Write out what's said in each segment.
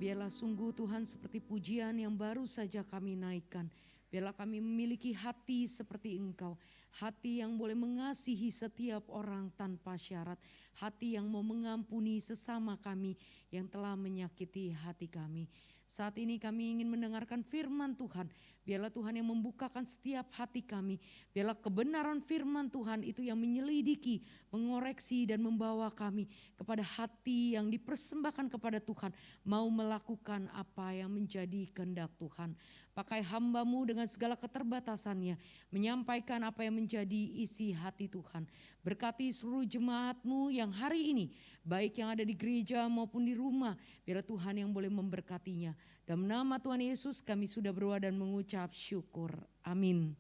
Biarlah sungguh Tuhan seperti pujian yang baru saja kami naikkan. Biarlah kami memiliki hati seperti Engkau. Hati yang boleh mengasihi setiap orang tanpa syarat. Hati yang mau mengampuni sesama kami yang telah menyakiti hati kami. Saat ini kami ingin mendengarkan firman Tuhan. Biarlah Tuhan yang membukakan setiap hati kami. Biarlah kebenaran firman Tuhan itu yang menyelidiki, mengoreksi dan membawa kami kepada hati yang dipersembahkan kepada Tuhan. Mau melakukan apa yang menjadi kehendak Tuhan. Pakai hamba-Mu dengan segala keterbatasannya. Menyampaikan apa yang menjadi isi hati Tuhan. Berkati seluruh jemaat-Mu yang hari ini. Baik yang ada di gereja maupun di rumah. Biarlah Tuhan yang boleh memberkatinya. Dalam nama Tuhan Yesus kami sudah berdoa dan mengucap syukur. Amin.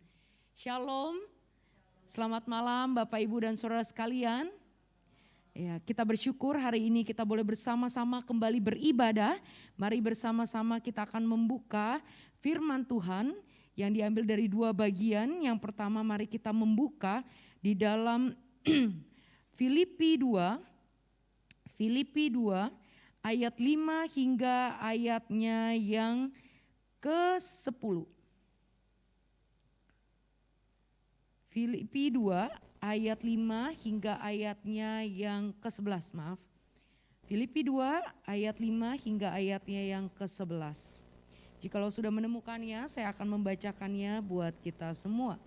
Shalom. Selamat malam Bapak Ibu dan Saudara sekalian. Ya, kita bersyukur hari ini kita boleh bersama-sama kembali beribadah. Mari bersama-sama kita akan membuka firman Tuhan yang diambil dari dua bagian. Yang pertama mari kita membuka di dalam Filipi 2 ayat 5 hingga ayatnya yang ke-10. Filipi 2 ayat 5 hingga ayatnya yang ke-11, maaf. Filipi 2 ayat 5 hingga ayatnya yang ke-11. Jikalau sudah menemukannya, saya akan membacakannya buat kita semua.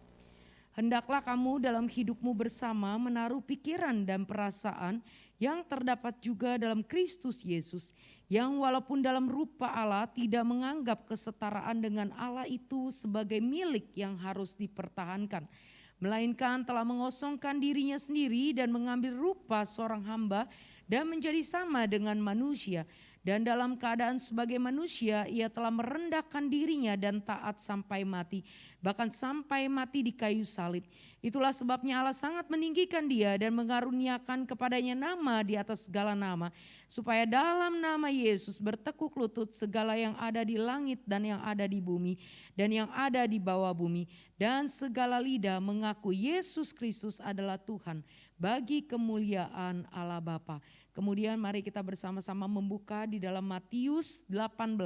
Hendaklah kamu dalam hidupmu bersama menaruh pikiran dan perasaan yang terdapat juga dalam Kristus Yesus, yang walaupun dalam rupa Allah tidak menganggap kesetaraan dengan Allah itu sebagai milik yang harus dipertahankan, melainkan telah mengosongkan dirinya sendiri dan mengambil rupa seorang hamba dan menjadi sama dengan manusia. Dan dalam keadaan sebagai manusia ia telah merendahkan dirinya dan taat sampai mati, bahkan sampai mati di kayu salib. Itulah sebabnya Allah sangat meninggikan dia dan mengaruniakan kepadanya nama di atas segala nama, supaya dalam nama Yesus bertekuk lutut segala yang ada di langit dan yang ada di bumi dan yang ada di bawah bumi, dan segala lidah mengaku Yesus Kristus adalah Tuhan, bagi kemuliaan Allah Bapa. Kemudian mari kita bersama-sama membuka di dalam Matius 18.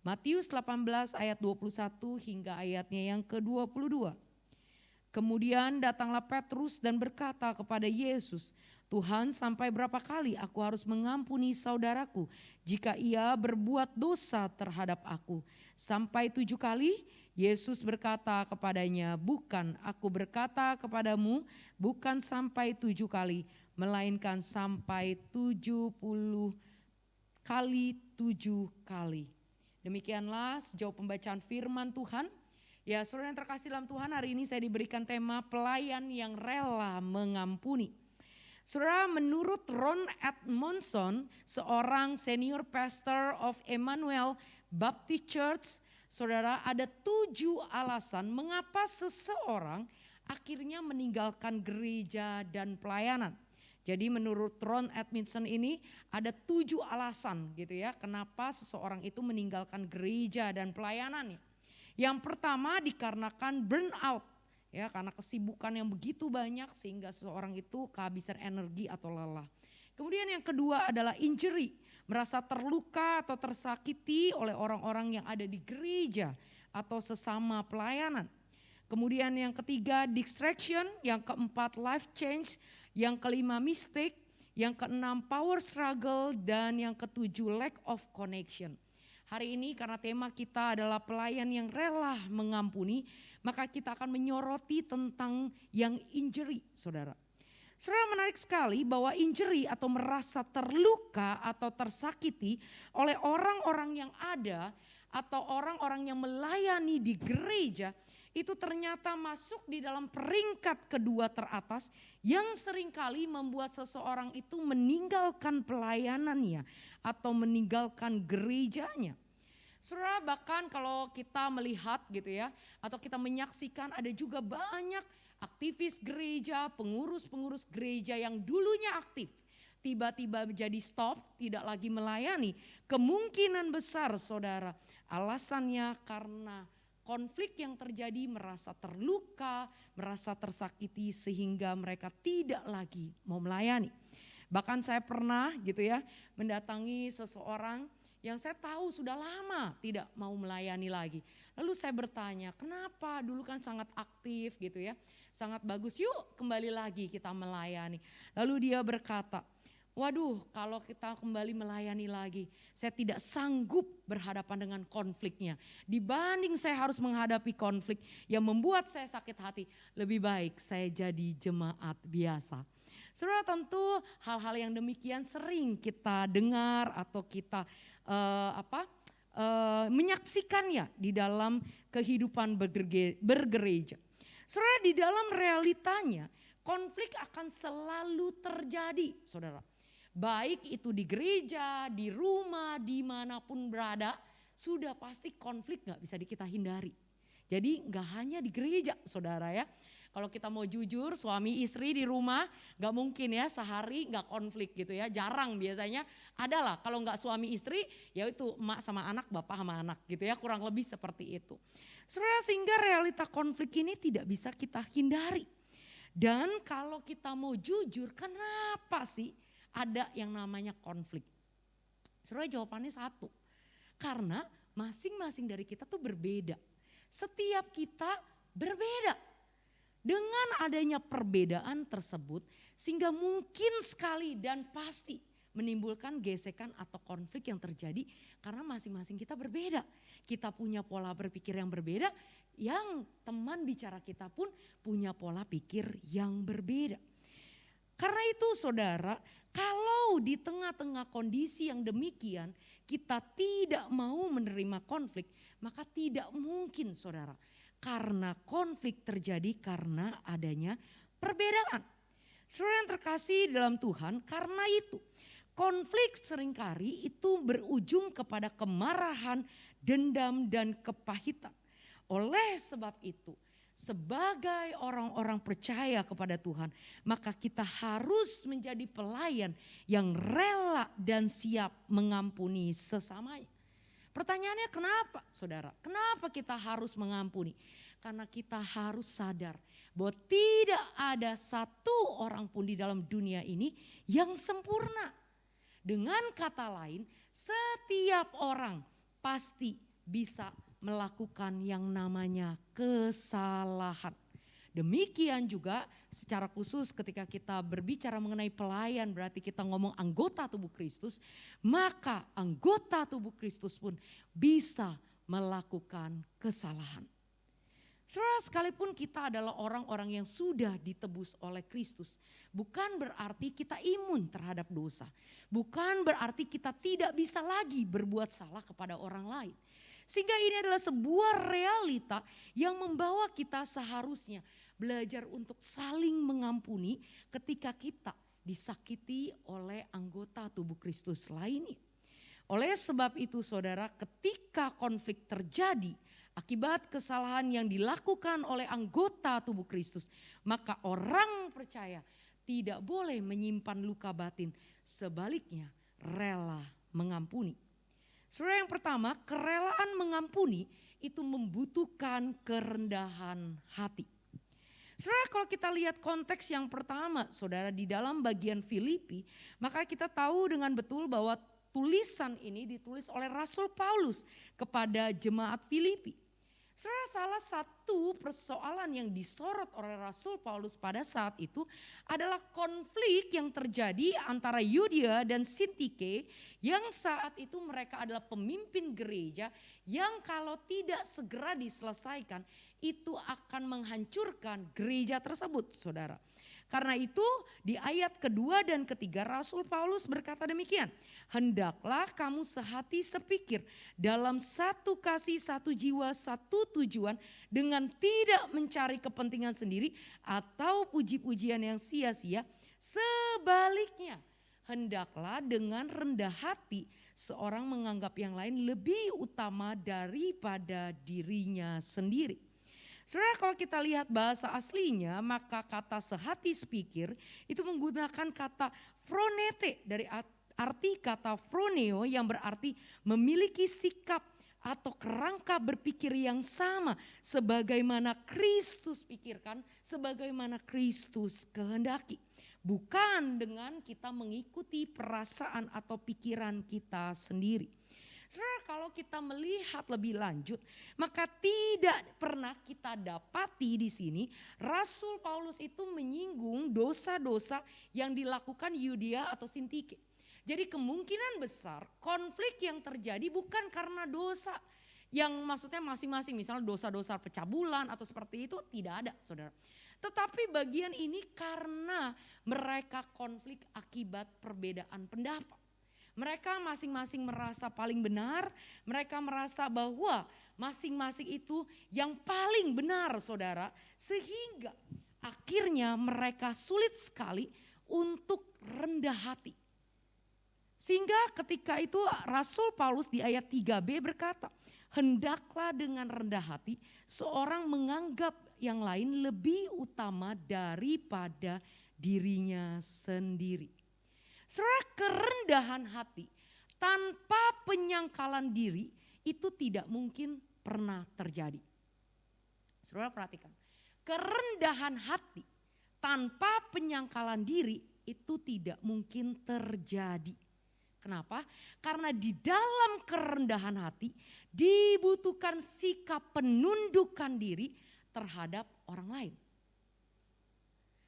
Matius 18 ayat 21 hingga ayatnya yang ke-22. Kemudian datanglah Petrus dan berkata kepada Yesus, Tuhan, sampai berapa kali aku harus mengampuni saudaraku jika ia berbuat dosa terhadap aku? Sampai 7 kali? Yesus berkata kepadanya, bukan, aku berkata kepadamu, bukan sampai 7 kali, melainkan sampai 70 kali 7 kali. Demikianlah sejauh pembacaan firman Tuhan. Ya, saudara yang terkasih dalam Tuhan, hari ini saya diberikan tema pelayan yang rela mengampuni. Saudara, menurut Ron Edmondson, seorang senior pastor of Emmanuel Baptist Church, saudara, ada 7 alasan mengapa seseorang akhirnya meninggalkan gereja dan pelayanan. Jadi menurut Ron Edmondson ini ada 7 alasan gitu ya, kenapa seseorang itu meninggalkan gereja dan pelayanannya. Yang pertama dikarenakan burnout, ya, karena kesibukan yang begitu banyak sehingga seseorang itu kehabisan energi atau lelah. Kemudian yang kedua adalah injury, merasa terluka atau tersakiti oleh orang-orang yang ada di gereja atau sesama pelayanan. Kemudian yang ketiga distraction, yang keempat life change, yang kelima mistake, yang keenam power struggle, dan yang ketujuh lack of connection. Hari ini karena tema kita adalah pelayan yang rela mengampuni, maka kita akan menyoroti tentang yang injury, saudara. Saudara, menarik sekali bahwa injury atau merasa terluka atau tersakiti oleh orang-orang yang ada atau orang-orang yang melayani di gereja itu ternyata masuk di dalam peringkat kedua teratas yang seringkali membuat seseorang itu meninggalkan pelayanannya atau meninggalkan gerejanya. Saudara, bahkan kalau kita melihat gitu ya, atau kita menyaksikan ada juga banyak aktivis gereja, pengurus-pengurus gereja yang dulunya aktif, tiba-tiba menjadi stop, tidak lagi melayani. Kemungkinan besar saudara, alasannya karena konflik yang terjadi, merasa terluka, merasa tersakiti sehingga mereka tidak lagi mau melayani. Bahkan saya pernah gitu ya mendatangi seseorang yang saya tahu sudah lama tidak mau melayani lagi. Lalu saya bertanya, kenapa? Dulu kan sangat aktif gitu ya, sangat bagus, yuk kembali lagi kita melayani. Lalu dia berkata, waduh, kalau kita kembali melayani lagi, saya tidak sanggup berhadapan dengan konfliknya. Dibanding saya harus menghadapi konflik yang membuat saya sakit hati, lebih baik saya jadi jemaat biasa. Saudara, tentu hal-hal yang demikian sering kita dengar atau kita menyaksikannya di dalam kehidupan bergereja. Saudara, di dalam realitanya konflik akan selalu terjadi, saudara. Baik itu di gereja, di rumah, dimanapun berada, sudah pasti konflik gak bisa kita hindari. Jadi gak hanya di gereja, saudara ya. Kalau kita mau jujur, suami istri di rumah gak mungkin ya sehari gak konflik gitu ya. Jarang biasanya adalah kalau gak suami istri ya itu emak sama anak, bapak sama anak gitu ya. Kurang lebih seperti itu. Saudara, sehingga realita konflik ini tidak bisa kita hindari. Dan kalau kita mau jujur, kenapa sih ada yang namanya konflik? Saudara, jawabannya satu. Karena masing-masing dari kita tuh berbeda. Setiap kita berbeda. Dengan adanya perbedaan tersebut sehingga mungkin sekali dan pasti menimbulkan gesekan atau konflik yang terjadi karena masing-masing kita berbeda. Kita punya pola berpikir yang berbeda, yang teman bicara kita pun punya pola pikir yang berbeda. Karena itu saudara, kalau di tengah-tengah kondisi yang demikian kita tidak mau menerima konflik, maka tidak mungkin saudara. Karena konflik terjadi karena adanya perbedaan. Saudara yang terkasih dalam Tuhan, karena itu konflik seringkali itu berujung kepada kemarahan, dendam dan kepahitan. Oleh sebab itu, sebagai orang-orang percaya kepada Tuhan, maka kita harus menjadi pelayan yang rela dan siap mengampuni sesamanya. Pertanyaannya kenapa saudara? Kenapa kita harus mengampuni? Karena kita harus sadar bahwa tidak ada satu orang pun di dalam dunia ini yang sempurna. Dengan kata lain, setiap orang pasti bisa melakukan yang namanya kesalahan. Demikian juga secara khusus ketika kita berbicara mengenai pelayan, berarti kita ngomong anggota tubuh Kristus, maka anggota tubuh Kristus pun bisa melakukan kesalahan. Saudara, sekalipun kita adalah orang-orang yang sudah ditebus oleh Kristus, bukan berarti kita imun terhadap dosa. Bukan berarti kita tidak bisa lagi berbuat salah kepada orang lain. Sehingga ini adalah sebuah realita yang membawa kita seharusnya belajar untuk saling mengampuni ketika kita disakiti oleh anggota tubuh Kristus lainnya. Oleh sebab itu saudara, ketika konflik terjadi akibat kesalahan yang dilakukan oleh anggota tubuh Kristus, maka orang percaya tidak boleh menyimpan luka batin, sebaliknya rela mengampuni. Saudara, yang pertama, kerelaan mengampuni itu membutuhkan kerendahan hati. Saudara, kalau kita lihat konteks yang pertama, saudara, di dalam bagian Filipi, maka kita tahu dengan betul bahwa tulisan ini ditulis oleh Rasul Paulus kepada jemaat Filipi. Saudara, salah satu persoalan yang disorot oleh Rasul Paulus pada saat itu adalah konflik yang terjadi antara Yudia dan Sintike, yang saat itu mereka adalah pemimpin gereja yang kalau tidak segera diselesaikan itu akan menghancurkan gereja tersebut, saudara. Karena itu di ayat kedua dan ketiga Rasul Paulus berkata demikian, hendaklah kamu sehati sepikir dalam satu kasih, satu jiwa, satu tujuan, dengan tidak mencari kepentingan sendiri atau puji-pujian yang sia-sia. Sebaliknya, hendaklah dengan rendah hati seorang menganggap yang lain lebih utama daripada dirinya sendiri. Saudara, kalau kita lihat bahasa aslinya, maka kata sehati sepikir itu menggunakan kata phronete dari arti kata phroneo yang berarti memiliki sikap atau kerangka berpikir yang sama sebagaimana Kristus pikirkan, sebagaimana Kristus kehendaki. Bukan dengan kita mengikuti perasaan atau pikiran kita sendiri. Saudara, kalau kita melihat lebih lanjut, maka tidak pernah kita dapati di sini Rasul Paulus itu menyinggung dosa-dosa yang dilakukan Yudea atau Sintike. Jadi kemungkinan besar konflik yang terjadi bukan karena dosa yang maksudnya masing-masing, misalnya dosa-dosa pecah bulan atau seperti itu, tidak ada, saudara. Tetapi bagian ini karena mereka konflik akibat perbedaan pendapat. Mereka masing-masing merasa paling benar, mereka merasa bahwa masing-masing itu yang paling benar, saudara. Sehingga akhirnya mereka sulit sekali untuk rendah hati. Sehingga ketika itu Rasul Paulus di ayat 3b berkata, hendaklah dengan rendah hati seorang menganggap yang lain lebih utama daripada dirinya sendiri. Saudara, kerendahan hati tanpa penyangkalan diri itu tidak mungkin pernah terjadi. Saudara perhatikan, kerendahan hati tanpa penyangkalan diri itu tidak mungkin terjadi. Kenapa? Karena di dalam kerendahan hati dibutuhkan sikap penundukan diri terhadap orang lain.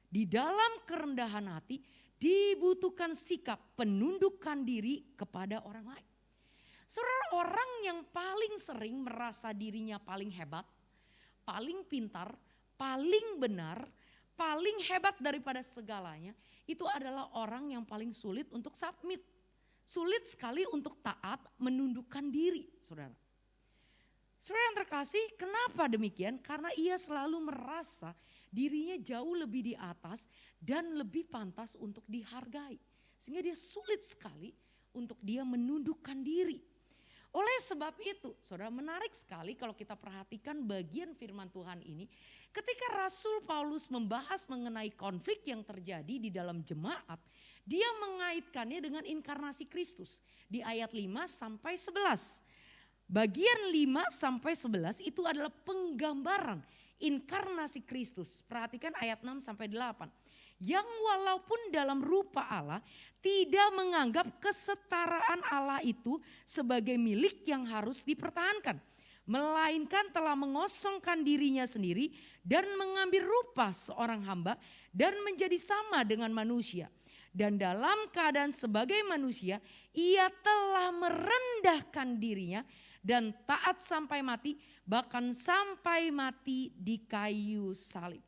Di dalam kerendahan hati dibutuhkan sikap penundukan diri kepada orang lain. Saudara, orang yang paling sering merasa dirinya paling hebat, paling pintar, paling benar, paling hebat daripada segalanya, itu adalah orang yang paling sulit untuk submit. Sulit sekali untuk taat, menundukkan diri, saudara. Saudara yang terkasih, kenapa demikian? Karena ia selalu merasa dirinya jauh lebih di atas dan lebih pantas untuk dihargai. Sehingga dia sulit sekali untuk dia menundukkan diri. Oleh sebab itu, saudara, menarik sekali kalau kita perhatikan bagian firman Tuhan ini. Ketika Rasul Paulus membahas mengenai konflik yang terjadi di dalam jemaat, dia mengaitkannya dengan inkarnasi Kristus di ayat 5 sampai 11. Bagian 5 sampai 11 itu adalah penggambaran inkarnasi Kristus. Perhatikan ayat 6 sampai 8. Yang walaupun dalam rupa Allah tidak menganggap kesetaraan Allah itu sebagai milik yang harus dipertahankan. Melainkan telah mengosongkan dirinya sendiri dan mengambil rupa seorang hamba dan menjadi sama dengan manusia. Dan dalam keadaan sebagai manusia ia telah merendahkan dirinya dan taat sampai mati, bahkan sampai mati di kayu salib.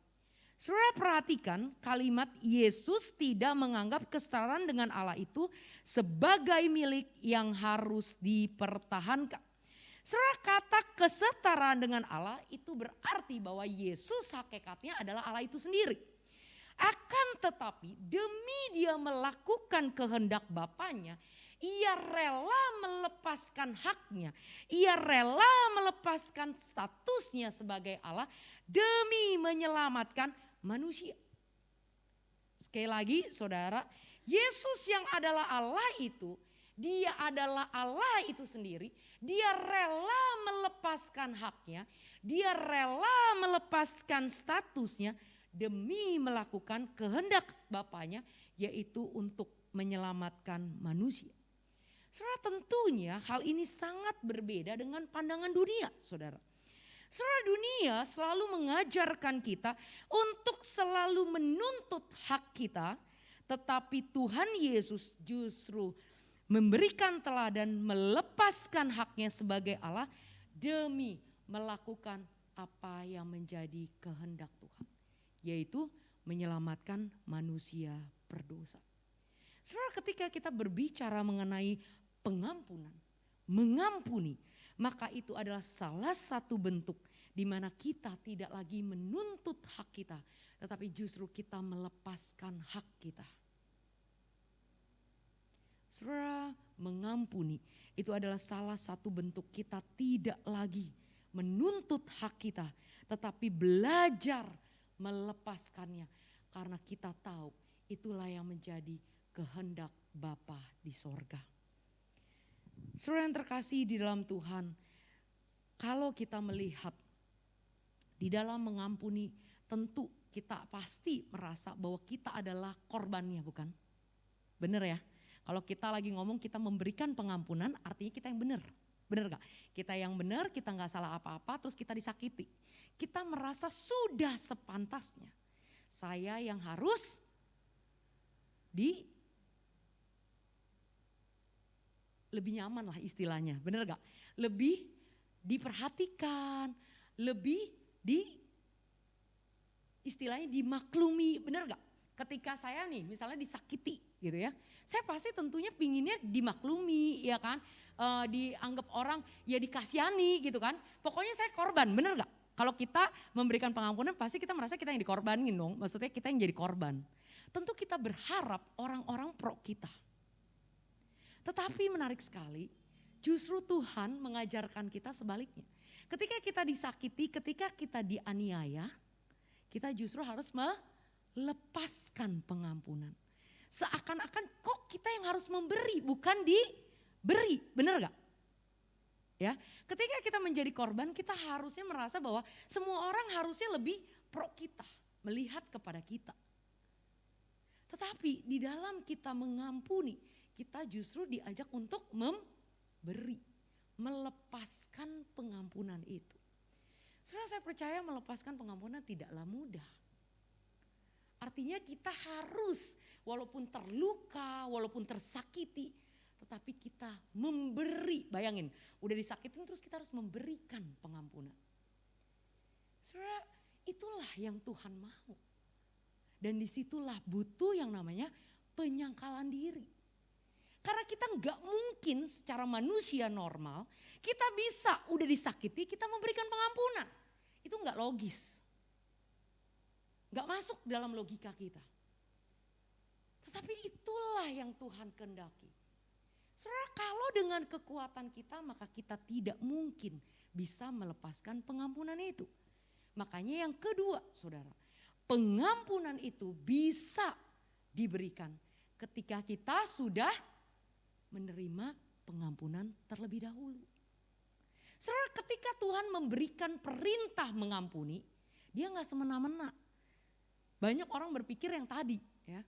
Saudara perhatikan kalimat Yesus tidak menganggap kesetaraan dengan Allah itu sebagai milik yang harus dipertahankan. Saudara, kata kesetaraan dengan Allah itu berarti bahwa Yesus hakikatnya adalah Allah itu sendiri. Akan tetapi demi dia melakukan kehendak Bapaknya, ia rela melepaskan haknya, ia rela melepaskan statusnya sebagai Allah demi menyelamatkan manusia. Sekali lagi saudara, Yesus yang adalah Allah itu, dia adalah Allah itu sendiri, dia rela melepaskan haknya, dia rela melepaskan statusnya demi melakukan kehendak Bapaknya, yaitu untuk menyelamatkan manusia. Saudara, tentunya hal ini sangat berbeda dengan pandangan dunia, saudara. Saudara, dunia selalu mengajarkan kita untuk selalu menuntut hak kita, tetapi Tuhan Yesus justru memberikan teladan melepaskan haknya sebagai Allah demi melakukan apa yang menjadi kehendak Tuhan, yaitu menyelamatkan manusia berdosa. Saudara, ketika kita berbicara mengenai pengampunan, mengampuni, maka itu adalah salah satu bentuk di mana kita tidak lagi menuntut hak kita, tetapi justru kita melepaskan hak kita. Saudara, mengampuni itu adalah salah satu bentuk kita tidak lagi menuntut hak kita, tetapi belajar melepaskannya karena kita tahu itulah yang menjadi kehendak Bapa di sorga. Saudara yang terkasih di dalam Tuhan, kalau kita melihat di dalam mengampuni, tentu kita pasti merasa bahwa kita adalah korbannya, bukan? Benar ya? Kalau kita lagi ngomong kita memberikan pengampunan, artinya kita yang benar. Benar gak? Kita yang benar, kita gak salah apa-apa, terus kita disakiti. Kita merasa sudah sepantasnya. Saya yang harus lebih nyaman lah istilahnya, bener gak? Lebih diperhatikan, lebih istilahnya dimaklumi, bener gak? Ketika saya nih misalnya disakiti gitu ya, saya pasti tentunya pinginnya dimaklumi ya kan, dianggap orang ya dikasihani gitu kan, pokoknya saya korban, bener gak? Kalau kita memberikan pengampunan pasti kita merasa kita yang dikorbanin dong, maksudnya kita yang jadi korban. Tentu kita berharap orang-orang pro kita. Tetapi menarik sekali, justru Tuhan mengajarkan kita sebaliknya. Ketika kita disakiti, ketika kita dianiaya, kita justru harus melepaskan pengampunan. Seakan-akan kok kita yang harus memberi, bukan diberi, benar gak? Ya, ketika kita menjadi korban, kita harusnya merasa bahwa semua orang harusnya lebih pro kita, melihat kepada kita. Tetapi di dalam kita mengampuni, kita justru diajak untuk memberi, melepaskan pengampunan itu. Saudara, saya percaya melepaskan pengampunan tidaklah mudah. Artinya kita harus walaupun terluka, walaupun tersakiti, tetapi kita memberi. Bayangin, udah disakitin terus kita harus memberikan pengampunan. Saudara, itulah yang Tuhan mau. Dan disitulah butuh yang namanya penyangkalan diri. Karena kita nggak mungkin secara manusia normal, kita bisa udah disakiti, kita memberikan pengampunan. Itu nggak logis. Nggak masuk dalam logika kita. Tetapi itulah yang Tuhan kehendaki. Saudara, kalau dengan kekuatan kita maka kita tidak mungkin bisa melepaskan pengampunan itu. Makanya yang kedua saudara, pengampunan itu bisa diberikan ketika kita sudah menerima pengampunan terlebih dahulu. Saudara, ketika Tuhan memberikan perintah mengampuni, dia gak semena-mena. Banyak orang berpikir yang tadi, ya,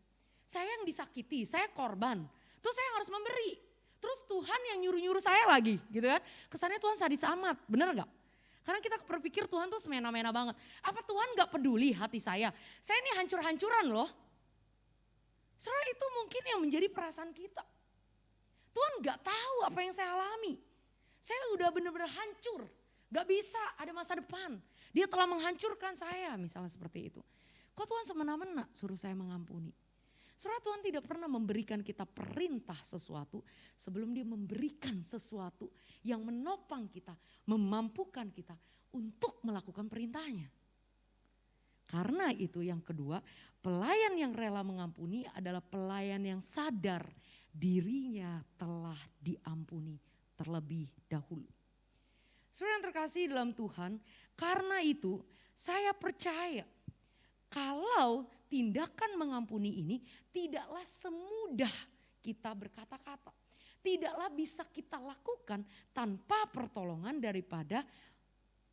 saya yang disakiti, saya korban, terus saya yang harus memberi. Terus Tuhan yang nyuruh-nyuruh saya lagi gitu kan. Kesannya Tuhan sadis amat, bener gak? Karena kita berpikir Tuhan tuh semena-mena banget. Apa Tuhan gak peduli hati saya? Saya ini hancur-hancuran loh. Saudara, itu mungkin yang menjadi perasaan kita. Tuhan gak tahu apa yang saya alami. Saya udah benar-benar hancur. Gak bisa ada masa depan. Dia telah menghancurkan saya misalnya seperti itu. Kok Tuhan semena-mena suruh saya mengampuni? Saudara, Tuhan tidak pernah memberikan kita perintah sesuatu sebelum dia memberikan sesuatu yang menopang kita, memampukan kita untuk melakukan perintahnya. Karena itu yang kedua, pelayan yang rela mengampuni adalah pelayan yang sadar dirinya telah diampuni terlebih dahulu. Saudara yang terkasih dalam Tuhan, karena itu saya percaya kalau tindakan mengampuni ini tidaklah semudah kita berkata-kata. Tidaklah bisa kita lakukan tanpa pertolongan daripada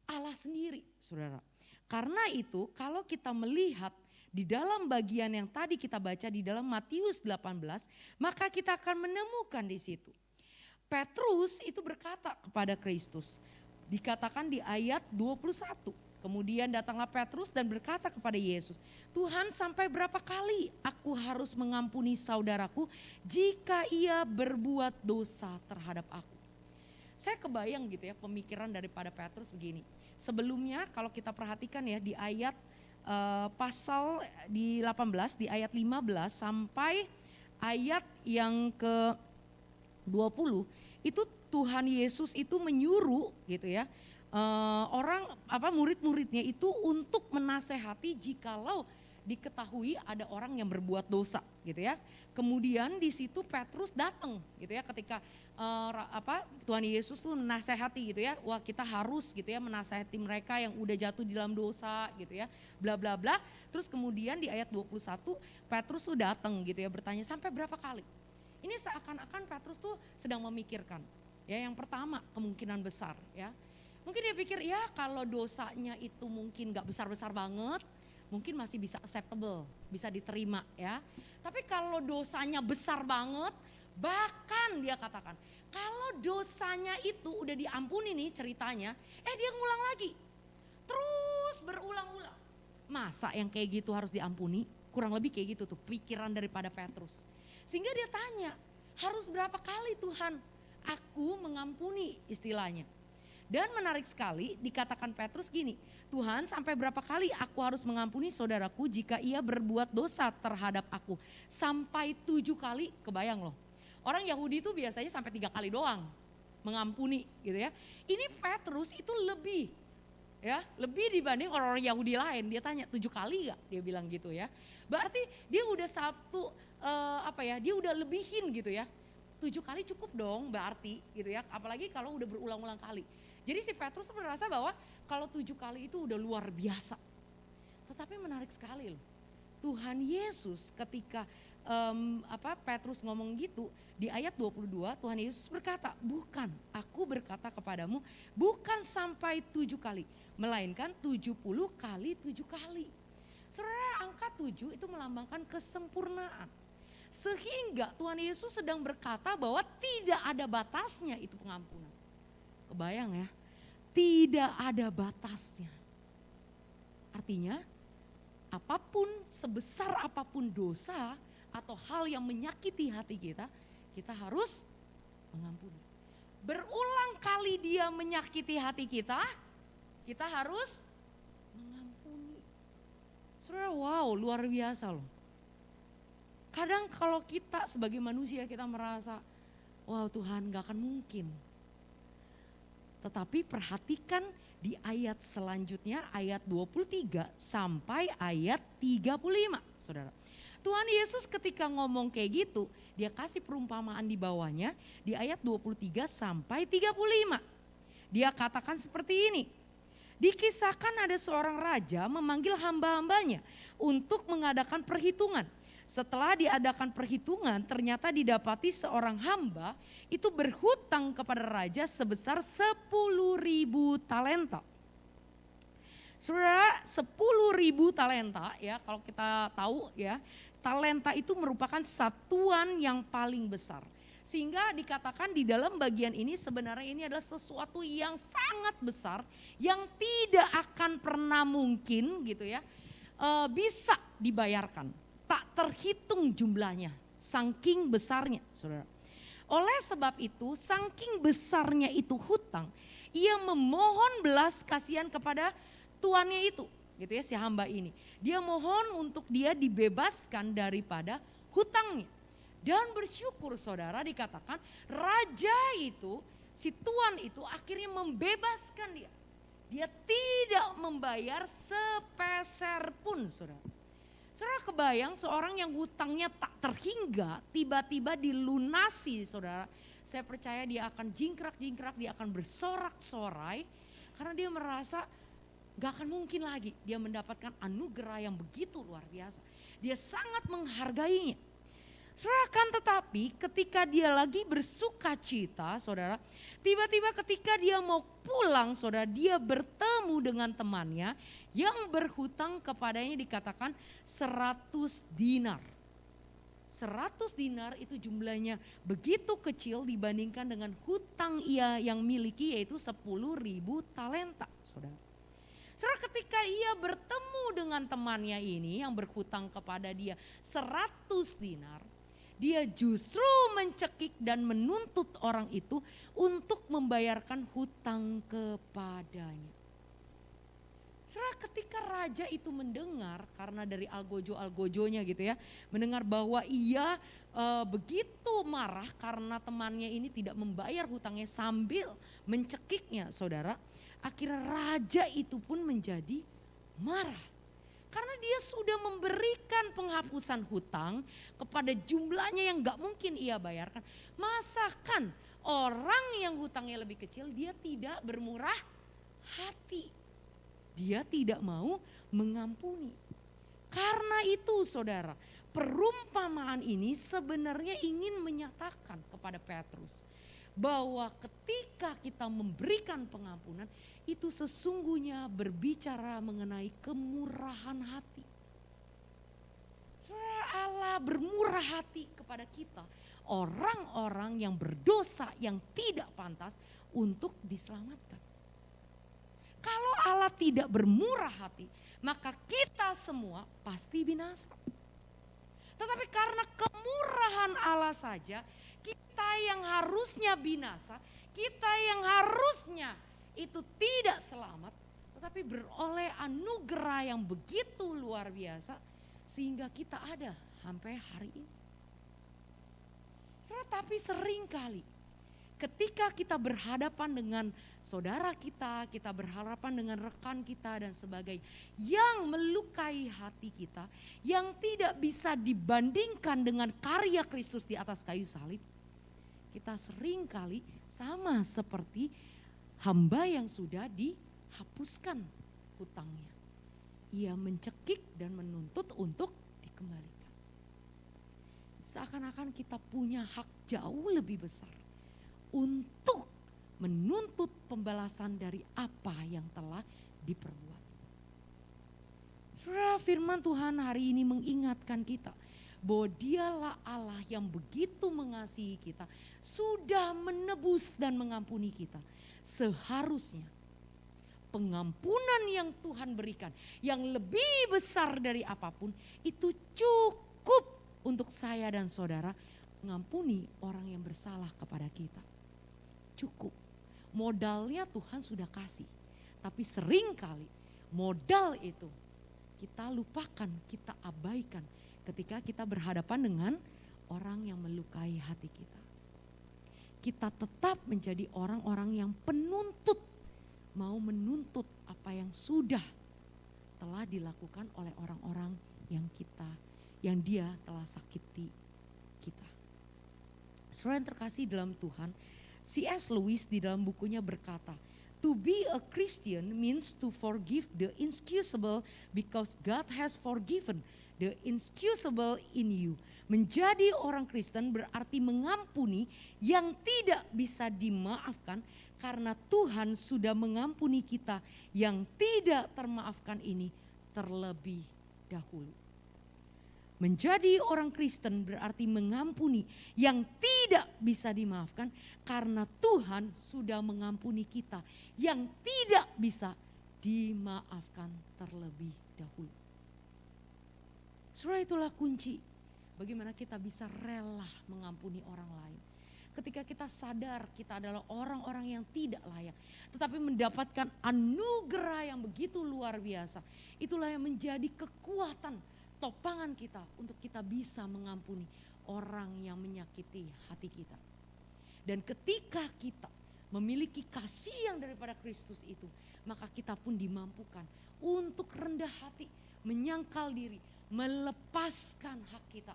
Allah sendiri, saudara. Karena itu kalau kita melihat di dalam bagian yang tadi kita baca di dalam Matius 18, maka kita akan menemukan di situ. Petrus itu berkata kepada Kristus, dikatakan di ayat 21. Kemudian datanglah Petrus dan berkata kepada Yesus, Tuhan, sampai berapa kali aku harus mengampuni saudaraku jika ia berbuat dosa terhadap aku? Saya kebayang gitu ya pemikiran daripada Petrus begini. Sebelumnya kalau kita perhatikan ya di ayat pasal di 18, di ayat 15 sampai ayat yang ke 20, itu Tuhan Yesus itu menyuruh gitu ya. Murid-muridnya itu untuk menasehati jikalau diketahui ada orang yang berbuat dosa gitu ya. Kemudian di situ Petrus datang gitu ya ketika Tuhan Yesus tuh menasehati gitu ya. Wah, kita harus gitu ya menasehati mereka yang udah jatuh di dalam dosa gitu ya. Bla bla bla. Terus kemudian di ayat 21 Petrus tuh datang gitu ya bertanya sampai berapa kali. Ini seakan-akan Petrus tuh sedang memikirkan ya, yang pertama kemungkinan besar ya. Mungkin dia pikir ya kalau dosanya itu mungkin gak besar-besar banget, mungkin masih bisa acceptable, bisa diterima ya. Tapi kalau dosanya besar banget, Bahkan dia katakan, kalau dosanya itu udah diampuni nih ceritanya, dia ngulang lagi. Terus berulang-ulang. Masa yang kayak gitu harus diampuni? Kurang lebih kayak gitu tuh pikiran daripada Petrus. Sehingga dia tanya, harus berapa kali Tuhan aku mengampuni istilahnya. Dan menarik sekali dikatakan Petrus gini, Tuhan sampai berapa kali aku harus mengampuni saudaraku jika ia berbuat dosa terhadap aku? Sampai 7 kali, kebayang loh. Orang Yahudi itu biasanya sampai 3 kali doang mengampuni gitu ya. Ini Petrus itu lebih dibanding orang-orang Yahudi lain. Dia tanya 7 kali gak? Dia bilang gitu ya. Berarti dia udah dia udah lebihin gitu ya. 7 kali cukup dong berarti gitu ya. Apalagi kalau udah berulang-ulang kali. Jadi si Petrus merasa bahwa kalau 7 kali itu udah luar biasa. Tetapi menarik sekali loh. Tuhan Yesus ketika Petrus ngomong gitu di ayat 22 Tuhan Yesus berkata, bukan, aku berkata kepadamu bukan sampai 7 kali, melainkan 70 kali 7 kali. Saudara, angka 7 itu melambangkan kesempurnaan. Sehingga Tuhan Yesus sedang berkata bahwa tidak ada batasnya itu pengampunan. Kebayang ya, tidak ada batasnya. Artinya apapun, sebesar apapun dosa atau hal yang menyakiti hati kita, kita harus mengampuni. Berulang kali dia menyakiti hati kita, kita harus mengampuni. Saudara, wow, luar biasa loh. Kadang kalau kita sebagai manusia kita merasa, wow Tuhan gak akan mungkin. Tetapi perhatikan di ayat selanjutnya, ayat 23 sampai ayat 35, saudara. Tuhan Yesus ketika ngomong kayak gitu, dia kasih perumpamaan di bawahnya di ayat 23 sampai 35. Dia katakan seperti ini. Dikisahkan ada seorang raja memanggil hamba-hambanya untuk mengadakan perhitungan. Setelah diadakan perhitungan, ternyata didapati seorang hamba itu berhutang kepada raja sebesar 10.000 talenta. Saudara, 10.000 talenta ya, kalau kita tahu ya, talenta itu merupakan satuan yang paling besar. Sehingga dikatakan di dalam bagian ini sebenarnya ini adalah sesuatu yang sangat besar yang tidak akan pernah mungkin gitu ya bisa dibayarkan. Tak terhitung jumlahnya, saking besarnya saudara. Oleh sebab itu saking besarnya itu hutang, ia memohon belas kasihan kepada tuannya itu. Gitu ya si hamba ini. Dia mohon untuk dia dibebaskan daripada hutangnya. Dan bersyukur saudara dikatakan raja itu, si tuan itu akhirnya membebaskan dia. Dia tidak membayar sepeser pun saudara. Saudara kebayang seorang yang hutangnya tak terhingga tiba-tiba dilunasi saudara. Saya percaya dia akan jingkrak-jingkrak, dia akan bersorak-sorai. Karena dia merasa gak akan mungkin lagi dia mendapatkan anugerah yang begitu luar biasa. Dia sangat menghargainya. Saudara, kan tetapi ketika dia lagi bersuka cita saudara, tiba-tiba ketika dia mau pulang saudara, dia bertemu dengan temannya yang berhutang kepadanya dikatakan 100 dinar. 100 dinar itu jumlahnya begitu kecil dibandingkan dengan hutang ia yang miliki yaitu 10.000 talenta saudara. Saudara, ketika ia bertemu dengan temannya ini yang berhutang kepada dia 100 dinar, dia justru mencekik dan menuntut orang itu untuk membayarkan hutang kepadanya. Saudara, ketika raja itu mendengar karena dari algojo-algojonya gitu ya, mendengar bahwa ia begitu marah karena temannya ini tidak membayar hutangnya sambil mencekiknya saudara. Akhirnya raja itu pun menjadi marah. Karena dia sudah memberikan penghapusan hutang kepada jumlahnya yang gak mungkin ia bayarkan. Masakan orang yang hutangnya lebih kecil dia tidak bermurah hati. Dia tidak mau mengampuni. Karena itu saudara, perumpamaan ini sebenarnya ingin menyatakan kepada Petrus. Bahwa ketika kita memberikan pengampunan itu sesungguhnya berbicara mengenai kemurahan hati. Saudara, Allah bermurah hati kepada kita. orang-orang yang berdosa yang tidak pantas untuk diselamatkan. Kalau Allah tidak bermurah hati, maka kita semua pasti binasa. Tetapi karena kemurahan Allah saja, kita yang harusnya binasa, kita yang harusnya itu tidak selamat, tetapi beroleh anugerah yang begitu luar biasa sehingga kita ada sampai hari ini. Tapi seringkali ketika kita berhadapan dengan saudara kita berhadapan dengan rekan kita dan sebagainya yang melukai hati kita, yang tidak bisa dibandingkan dengan karya Kristus di atas kayu salib, kita seringkali sama seperti hamba yang sudah dihapuskan hutangnya. Ia mencekik dan menuntut untuk dikembalikan. Seakan-akan kita punya hak jauh lebih besar untuk menuntut pembalasan dari apa yang telah diperbuat. Saudara, firman Tuhan hari ini mengingatkan kita bahwa Dialah Allah yang begitu mengasihi kita, sudah menebus dan mengampuni kita. Seharusnya pengampunan yang Tuhan berikan yang lebih besar dari apapun itu cukup untuk saya dan saudara mengampuni orang yang bersalah kepada kita. Cukup. Modalnya Tuhan sudah kasih. Tapi seringkali modal itu kita lupakan, kita abaikan ketika kita berhadapan dengan orang yang melukai hati kita. Kita tetap menjadi orang-orang yang penuntut, mau menuntut apa yang sudah telah dilakukan oleh orang-orang yang dia telah sakiti kita. Saudara yang terkasih dalam Tuhan, C.S. Lewis di dalam bukunya berkata, to be a Christian means to forgive the inexcusable because God has forgiven the inexcusable in you. Menjadi orang Kristen berarti mengampuni yang tidak bisa dimaafkan karena Tuhan sudah mengampuni kita yang tidak termaafkan ini terlebih dahulu. Menjadi orang Kristen berarti mengampuni yang tidak bisa dimaafkan karena Tuhan sudah mengampuni kita yang tidak bisa dimaafkan terlebih dahulu. Saudara, itulah kunci bagaimana kita bisa rela mengampuni orang lain. Ketika kita sadar kita adalah orang-orang yang tidak layak, tetapi mendapatkan anugerah yang begitu luar biasa. Itulah yang menjadi kekuatan topangan kita untuk kita bisa mengampuni orang yang menyakiti hati kita. Dan ketika kita memiliki kasih yang daripada Kristus itu, maka kita pun dimampukan untuk rendah hati, menyangkal diri, melepaskan hak kita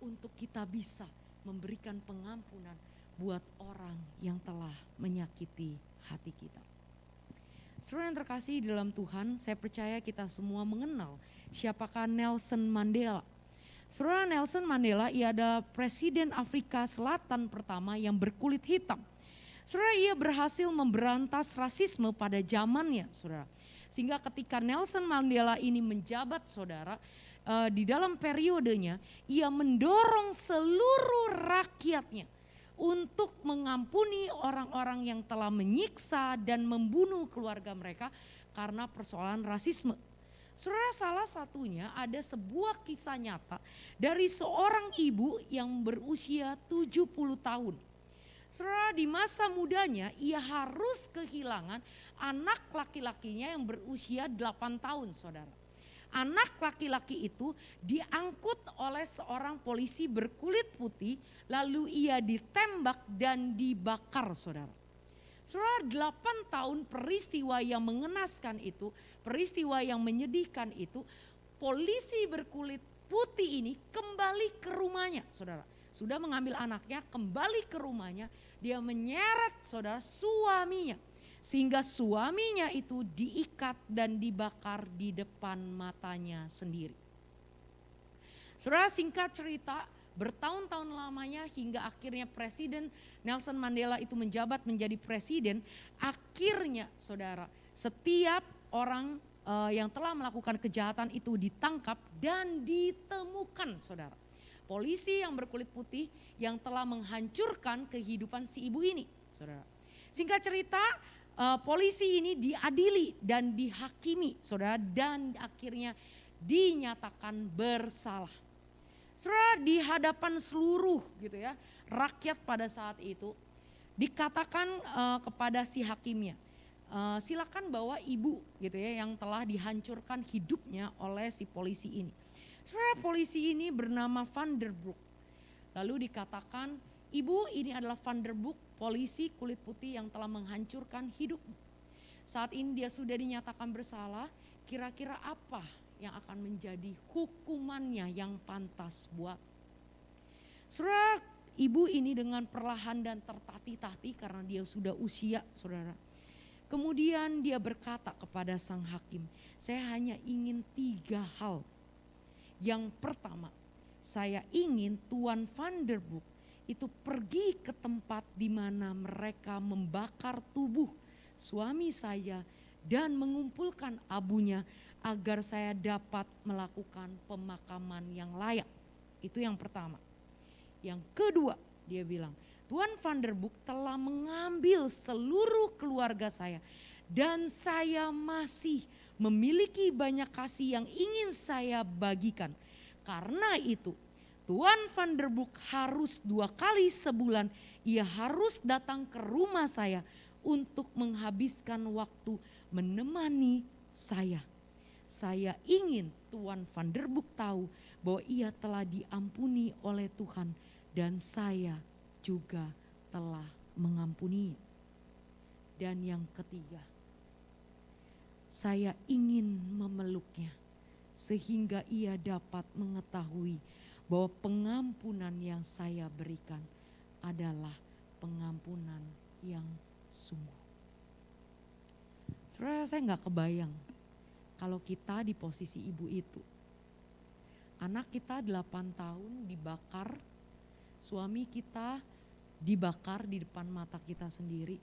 untuk kita bisa memberikan pengampunan buat orang yang telah menyakiti hati kita. Saudara yang terkasih dalam Tuhan, saya percaya kita semua mengenal siapakah Nelson Mandela. Saudara, Nelson Mandela, ia adalah Presiden Afrika Selatan pertama yang berkulit hitam. Saudara, ia berhasil memberantas rasisme pada zamannya, saudara. Sehingga ketika Nelson Mandela ini menjabat, saudara, di dalam periodenya, ia mendorong seluruh rakyatnya untuk mengampuni orang-orang yang telah menyiksa dan membunuh keluarga mereka karena persoalan rasisme. Saudara, salah satunya ada sebuah kisah nyata dari seorang ibu yang berusia 70 tahun. Saudara, di masa mudanya ia harus kehilangan anak laki-lakinya yang berusia 8 tahun, saudara. Anak laki-laki itu diangkut oleh seorang polisi berkulit putih, lalu ia ditembak dan dibakar, saudara. Saudara, 8 tahun peristiwa yang mengenaskan itu, peristiwa yang menyedihkan itu, polisi berkulit putih ini kembali ke rumahnya, saudara. Sudah mengambil anaknya, kembali ke rumahnya, dia menyeret, saudara, suaminya. Sehingga suaminya itu diikat dan dibakar di depan matanya sendiri. Saudara, singkat cerita, bertahun-tahun lamanya hingga akhirnya Presiden Nelson Mandela itu menjabat menjadi presiden. Akhirnya, saudara, setiap orang yang telah melakukan kejahatan itu ditangkap dan ditemukan, saudara. polisi yang berkulit putih yang telah menghancurkan kehidupan si ibu ini, saudara. Singkat cerita, polisi ini diadili dan dihakimi, saudara, dan akhirnya dinyatakan bersalah. Saudara, di hadapan seluruh gitu ya rakyat pada saat itu dikatakan kepada si hakimnya, silakan bawa ibu gitu ya yang telah dihancurkan hidupnya oleh si polisi ini. Saudara, polisi ini bernama Van der Broek. Lalu dikatakan, ibu ini adalah Van der Broek, polisi kulit putih yang telah menghancurkan hidupmu. Saat ini dia sudah dinyatakan bersalah, kira-kira apa yang akan menjadi hukumannya yang pantas buat. Saudara, ibu ini dengan perlahan dan tertatih-tatih karena dia sudah usia, saudara. Kemudian dia berkata kepada sang hakim, saya hanya ingin 3 hal. Yang pertama, saya ingin Tuan Van der Broek itu pergi ke tempat di mana mereka membakar tubuh suami saya dan mengumpulkan abunya agar saya dapat melakukan pemakaman yang layak. Itu yang pertama. Yang kedua, dia bilang, Tuan Van der Broek telah mengambil seluruh keluarga saya dan saya masih memiliki banyak kasih yang ingin saya bagikan. Karena itu, Tuan Van der Broek harus 2 kali sebulan ia harus datang ke rumah saya untuk menghabiskan waktu menemani saya. Saya ingin Tuan Van der Broek tahu bahwa ia telah diampuni oleh Tuhan dan saya juga telah mengampuni. Dan yang ketiga, saya ingin memeluknya sehingga ia dapat mengetahui bahwa pengampunan yang saya berikan adalah pengampunan yang sungguh. Saudara, saya gak kebayang kalau kita di posisi ibu itu. Anak kita 8 tahun dibakar, suami kita dibakar di depan mata kita sendiri.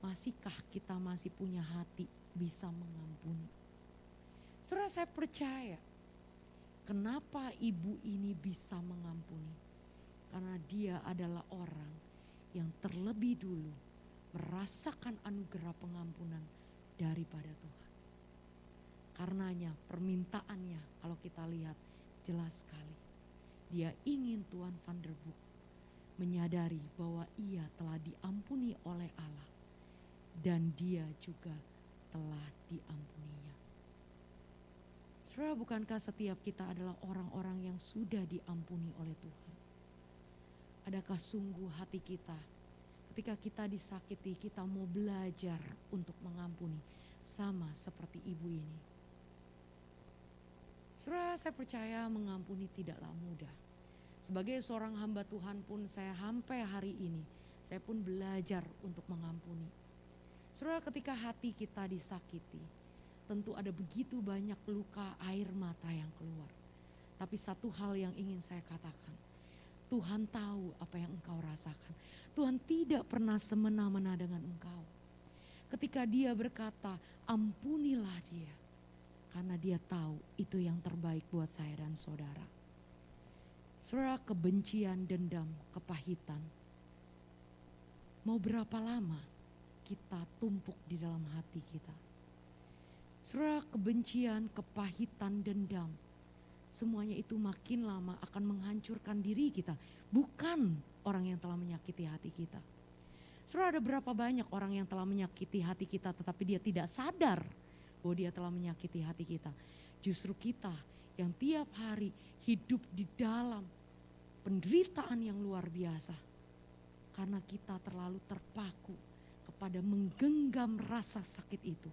Masihkah kita masih punya hati bisa mengampuni? Saudara, saya percaya kenapa ibu ini bisa mengampuni. Karena dia adalah orang yang terlebih dulu merasakan anugerah pengampunan daripada Tuhan. Karenanya permintaannya kalau kita lihat jelas sekali. Dia ingin Tuan Van der Broek menyadari bahwa ia telah diampuni oleh Allah. Dan dia juga telah diampuninya. Saudara, bukankah setiap kita adalah orang-orang yang sudah diampuni oleh Tuhan? Adakah sungguh hati kita ketika kita disakiti, kita mau belajar untuk mengampuni sama seperti ibu ini? Saudara, saya percaya mengampuni tidaklah mudah. Sebagai seorang hamba Tuhan pun saya sampai hari ini, saya pun belajar untuk mengampuni. Saudara, ketika hati kita disakiti, tentu ada begitu banyak luka air mata yang keluar. Tapi satu hal yang ingin saya katakan, Tuhan tahu apa yang engkau rasakan. Tuhan tidak pernah semena-mena dengan engkau. Ketika dia berkata, ampunilah dia. Karena dia tahu itu yang terbaik buat saya dan saudara. Saudara, kebencian, dendam, kepahitan. Mau berapa lama kita tumpuk di dalam hati kita? Saudara, kebencian, kepahitan, dendam. Semuanya itu makin lama akan menghancurkan diri kita. Bukan orang yang telah menyakiti hati kita. Saudara, ada berapa banyak orang yang telah menyakiti hati kita tetapi dia tidak sadar bahwa dia telah menyakiti hati kita. Justru kita yang tiap hari hidup di dalam penderitaan yang luar biasa. Karena kita terlalu terpaku kepada menggenggam rasa sakit itu.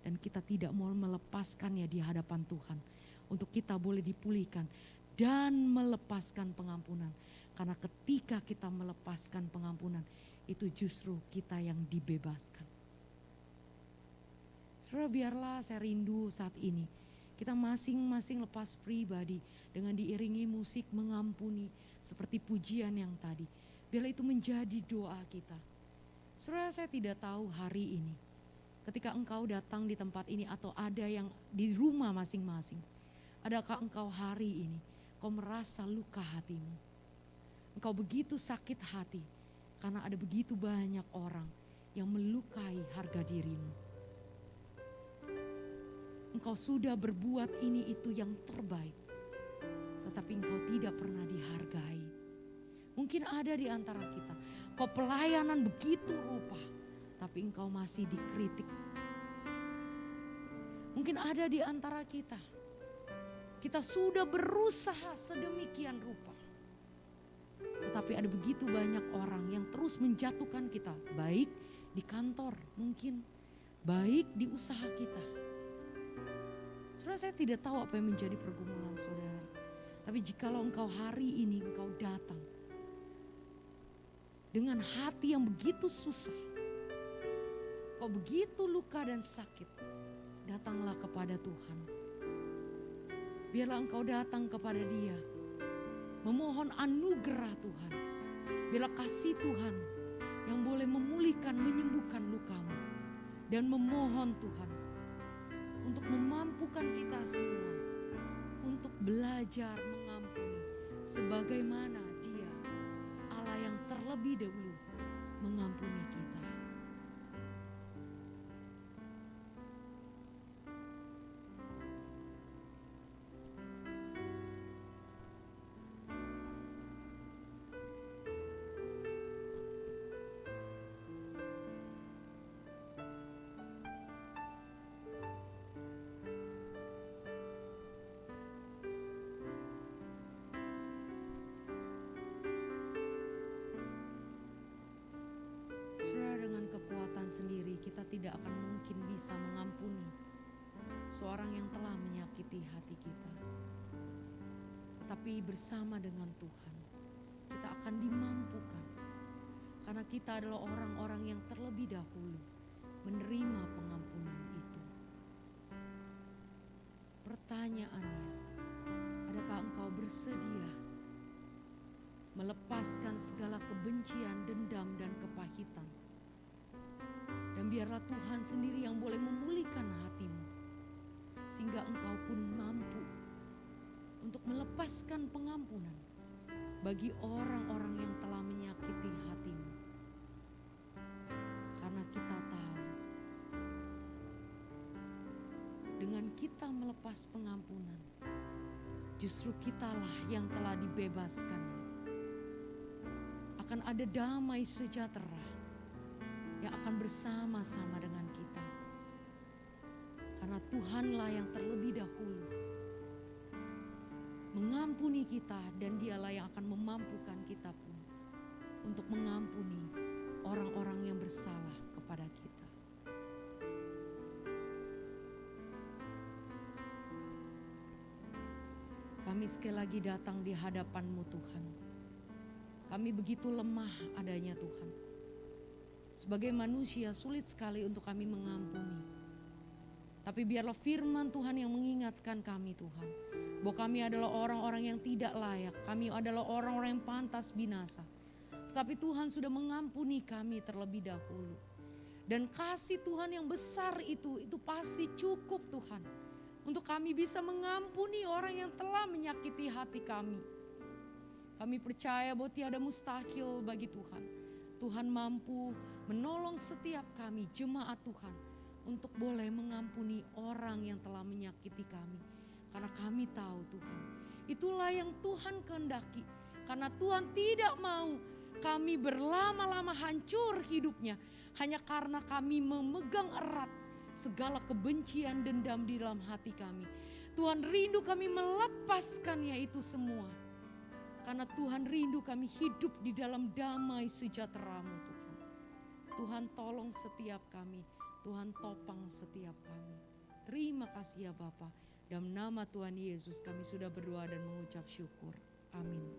Dan kita tidak mau melepaskannya di hadapan Tuhan. Untuk kita boleh dipulihkan dan melepaskan pengampunan. Karena ketika kita melepaskan pengampunan, itu justru kita yang dibebaskan. Saudara, biarlah saya rindu saat ini. Kita masing-masing lepas pribadi dengan diiringi musik mengampuni seperti pujian yang tadi. Biarlah itu menjadi doa kita. Saudara, saya tidak tahu hari ini ketika engkau datang di tempat ini atau ada yang di rumah masing-masing. Adakah engkau hari ini kau merasa luka hatimu? Engkau begitu sakit hati karena ada begitu banyak orang yang melukai harga dirimu. Engkau sudah berbuat ini itu yang terbaik, tetapi engkau tidak pernah dihargai. Mungkin ada di antara kita, kau pelayanan begitu rupa, tapi engkau masih dikritik. Mungkin ada di antara kita, kita sudah berusaha sedemikian rupa, tetapi ada begitu banyak orang yang terus menjatuhkan kita, baik di kantor mungkin, baik di usaha kita. Saudara, saya tidak tahu apa yang menjadi pergumulan saudara. Tapi jikalau engkau hari ini engkau datang dengan hati yang begitu susah, kau begitu luka dan sakit, datanglah kepada Tuhan. Biarlah engkau datang kepada Dia, memohon anugerah Tuhan. Biarlah kasih Tuhan yang boleh memulihkan, menyembuhkan lukamu. Dan memohon Tuhan untuk memampukan kita semua untuk belajar mengampuni sebagaimana Dia, Allah yang terlebih dahulu mengampuni kita. Saudara, dengan kekuatan sendiri kita tidak akan mungkin bisa mengampuni seorang yang telah menyakiti hati kita. Tetapi bersama dengan Tuhan kita akan dimampukan, karena kita adalah orang-orang yang terlebih dahulu menerima pengampunan itu. Pertanyaannya, adakah engkau bersedia melepaskan segala kebencian, dendam, dan kepahitan? Dan biarlah Tuhan sendiri yang boleh memulihkan hatimu, sehingga engkau pun mampu untuk melepaskan pengampunan bagi orang-orang yang telah menyakiti hatimu. Karena kita tahu, dengan kita melepas pengampunan, justru kitalah yang telah dibebaskan. Akan ada damai sejahtera yang akan bersama-sama dengan kita. Karena Tuhanlah yang terlebih dahulu mengampuni kita, dan Dialah yang akan memampukan kita pun untuk mengampuni orang-orang yang bersalah kepada kita. Kami sekali lagi datang di hadapan-Mu Tuhan. Kami begitu lemah adanya Tuhan. Sebagai manusia sulit sekali untuk kami mengampuni. Tapi biarlah firman Tuhan yang mengingatkan kami Tuhan, bahwa kami adalah orang-orang yang tidak layak. Kami adalah orang-orang yang pantas binasa. Tetapi Tuhan sudah mengampuni kami terlebih dahulu. Dan kasih Tuhan yang besar itu pasti cukup Tuhan, untuk kami bisa mengampuni orang yang telah menyakiti hati kami. Kami percaya bahwa tiada mustahil bagi Tuhan. Tuhan mampu menolong setiap kami, jemaat Tuhan, untuk boleh mengampuni orang yang telah menyakiti kami. Karena kami tahu Tuhan, itulah yang Tuhan kehendaki. Karena Tuhan tidak mau kami berlama-lama hancur hidupnya, hanya karena kami memegang erat segala kebencian, dendam di dalam hati kami. Tuhan rindu kami melepaskannya itu semua. Karena Tuhan rindu kami hidup di dalam damai sejahtera-Mu Tuhan. Tuhan tolong setiap kami, Tuhan topang setiap kami. Terima kasih ya Bapa. Dalam nama Tuhan Yesus kami sudah berdoa dan mengucap syukur. Amin.